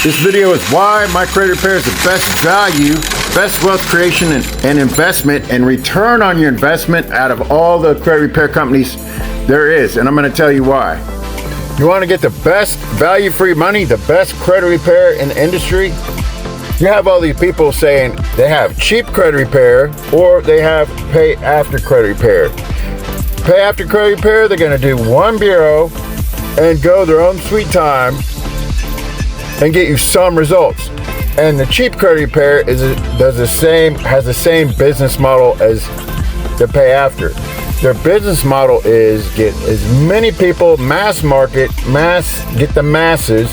This video is why my credit repair is the best value, best wealth creation and investment and return on your investment out of all the credit repair companies there is. And I'm going to tell you why. You want to get the best value for your money, the best credit repair in the industry? You have all these people saying they have cheap credit repair or they have pay after credit repair. Pay after credit repair, they're going to do one bureau and go their own sweet time and get you some results. And the cheap credit repair has the same business model as the pay after. Their business model is get as many people, mass market, get the masses,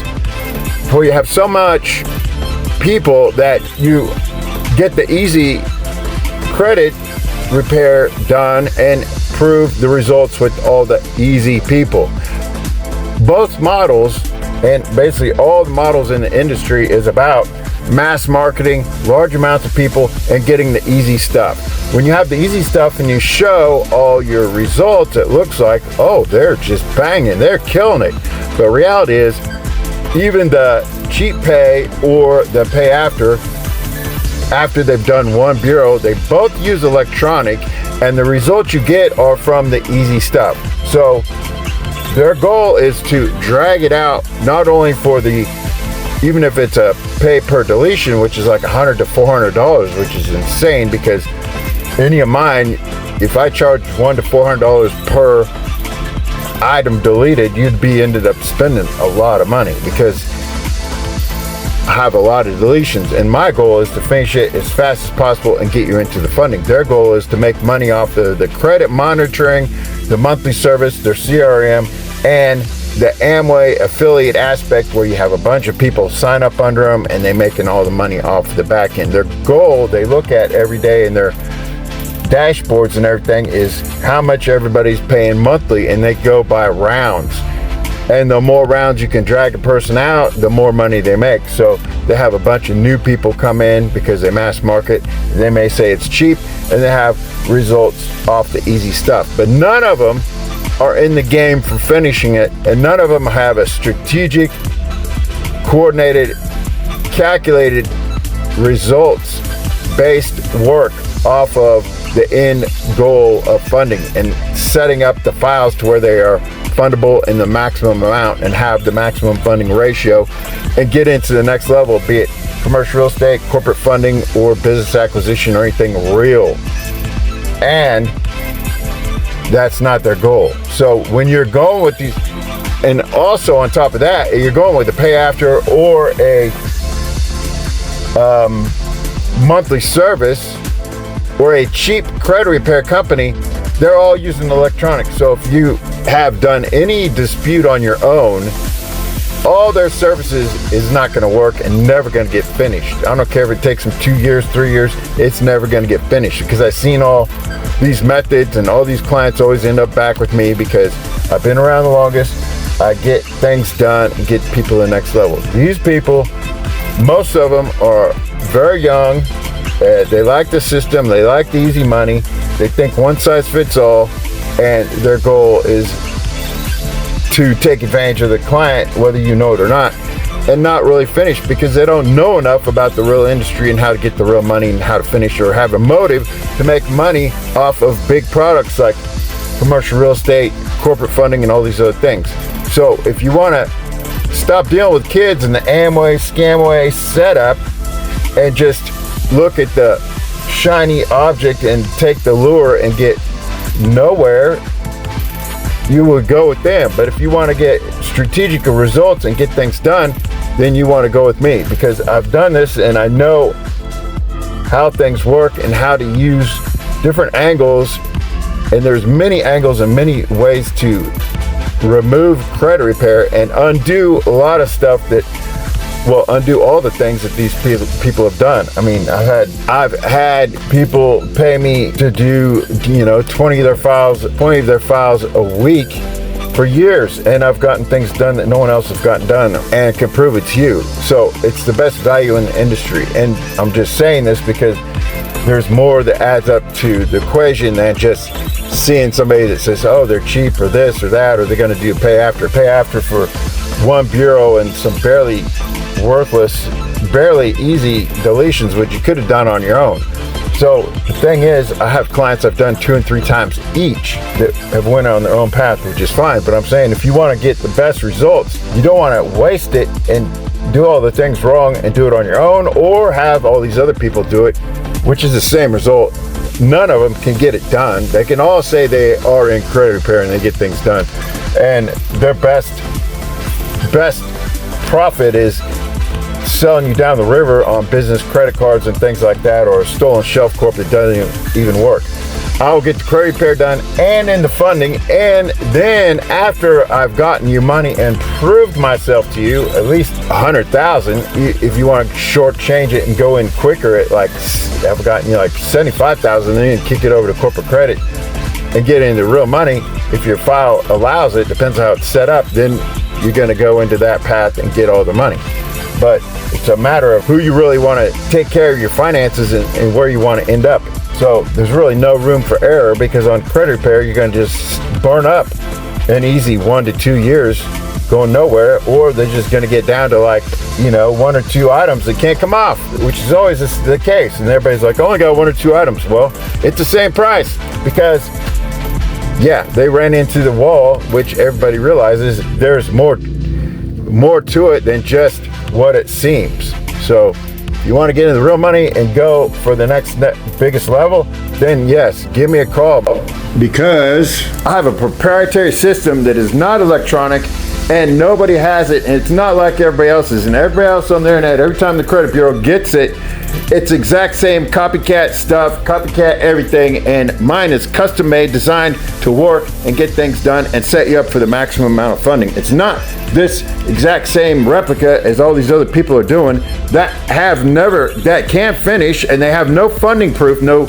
where you have so much people that you get the easy credit repair done and prove the results with all the easy people. Both models, and basically all the models in the industry, is about mass marketing, large amounts of people, and getting the easy stuff. When you have the easy stuff and you show all your results, it looks like, oh, they're just banging, they're killing it. But reality is, even the cheap pay or the pay after they've done one bureau, they both use electronic, and the results you get are from the easy stuff. So their goal is to drag it out, not only for even if it's a pay per deletion, which is like $100 to $400, which is insane, because any of mine, if I charge $100 to $400 per item deleted, you'd be ended up spending a lot of money, because I have a lot of deletions, and my goal is to finish it as fast as possible and get you into the funding. Their goal is to make money off the credit monitoring, the monthly service, their CRM, and the Amway affiliate aspect, where you have a bunch of people sign up under them and they're making all the money off the back end. Their goal, they look at every day in their dashboards and everything, is how much everybody's paying monthly, and they go by rounds. And the more rounds you can drag a person out, the more money they make. So they have a bunch of new people come in because they mass market. They may say it's cheap, and they have results off the easy stuff. But none of them are in the game for finishing it, and none of them have a strategic, coordinated, calculated, results-based work off of the end goal of funding and setting up the files to where they are fundable in the maximum amount and have the maximum funding ratio and get into the next level, be it commercial real estate, corporate funding, or business acquisition, or anything real. And that's not their goal. So when you're going with these, and also on top of that, you're going with a pay after or a monthly service or a cheap credit repair company, they're all using electronics. So if you have done any dispute on your own, all their services is not going to work and never going to get finished. I don't care if it takes them 2 years, 3 years, it's never going to get finished, because I've seen all these methods, and all these clients always end up back with me because I've been around the longest. I get things done and get people to the next level. These people, most of them are very young. They like the system. They like the easy money. They think one size fits all, and their goal is to take advantage of the client, whether you know it or not, and not really finish, because they don't know enough about the real industry and how to get the real money and how to finish, or have a motive to make money off of big products like commercial real estate, corporate funding, and all these other things. So if you want to stop dealing with kids in the Amway, Scamway setup and just look at the shiny object and take the lure and get nowhere, you would go with them. But if you want to get strategic results and get things done, then you want to go with me, because I've done this and I know how things work and how to use different angles. And there's many angles and many ways to remove credit repair and undo a lot of stuff that will undo all the things that these people have done. I mean, I've had people pay me to do 20 of their files a week for years, and I've gotten things done that no one else has gotten done, and can prove it to you. So it's the best value in the industry. And I'm just saying this because there's more that adds up to the equation than just seeing somebody that says, oh, they're cheap or this or that, or they're going to do pay after for one bureau and some barely worthless, barely easy deletions, which you could have done on your own. So the thing is, I have clients I've done 2 and 3 times each that have went on their own path, which is fine. But I'm saying, if you want to get the best results, you don't want to waste it and do all the things wrong and do it on your own, or have all these other people do it, which is the same result. None of them can get it done. They can all say they are in credit repair and they get things done, and their best profit is selling you down the river on business credit cards and things like that, or a stolen shelf corp that doesn't even work. I'll get the credit repair done and in the funding, and then after I've gotten you money and proved myself to you, at least 100,000. If you want to shortchange it and go in quicker at like, I've gotten you like 75,000, then you can kick it over to corporate credit and get into real money. If your file allows it, depends on how it's set up, then you're going to go into that path and get all the money. But it's a matter of who you really want to take care of your finances and where you want to end up. So there's really no room for error, because on credit repair, you're going to just burn up an easy 1 to 2 years going nowhere, or they're just going to get down to like, 1 or 2 items that can't come off, which is always the case. And everybody's like, I only got 1 or 2 items. Well, it's the same price, because they ran into the wall, which everybody realizes there's more to it than just what it seems. So if you want to get into the real money and go for the next biggest level, then yes, give me a call, because I have a proprietary system that is not electronic and nobody has it, and it's not like everybody else's. And everybody else on the internet, every time the credit bureau gets it, it's exact same copycat stuff, copycat everything, and mine is custom made, designed to work and get things done and set you up for the maximum amount of funding. It's not this exact same replica as all these other people are doing that can't finish, and they have no funding proof, no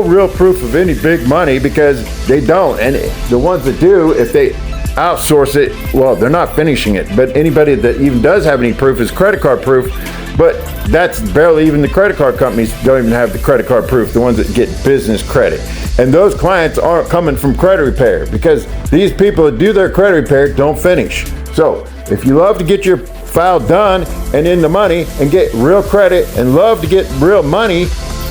real proof of any big money, because they don't. And the ones that do, if they outsource it, well, they're not finishing it. But anybody that even does have any proof is credit card proof, but that's barely even the credit card companies don't even have the credit card proof, the ones that get business credit. And those clients aren't coming from credit repair, because these people that do their credit repair don't finish. So if you love to get your file done and in the money and get real credit and love to get real money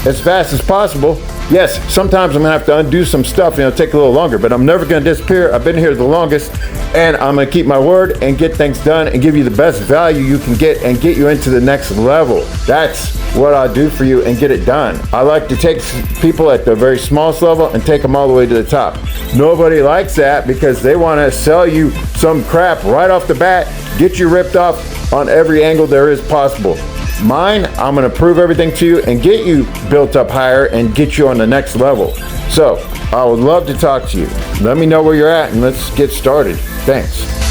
as fast as possible, yes, sometimes I'm gonna have to undo some stuff, take a little longer, but I'm never gonna disappear. I've been here the longest, and I'm gonna keep my word and get things done and give you the best value you can get and get you into the next level. That's what I do for you and get it done. I like to take people at the very smallest level and take them all the way to the top. Nobody likes that, because they wanna sell you some crap right off the bat, get you ripped off on every angle there is possible. Mine, I'm going to prove everything to you and get you built up higher and get you on the next level. So I would love to talk to you. Let me know where you're at and let's get started. Thanks.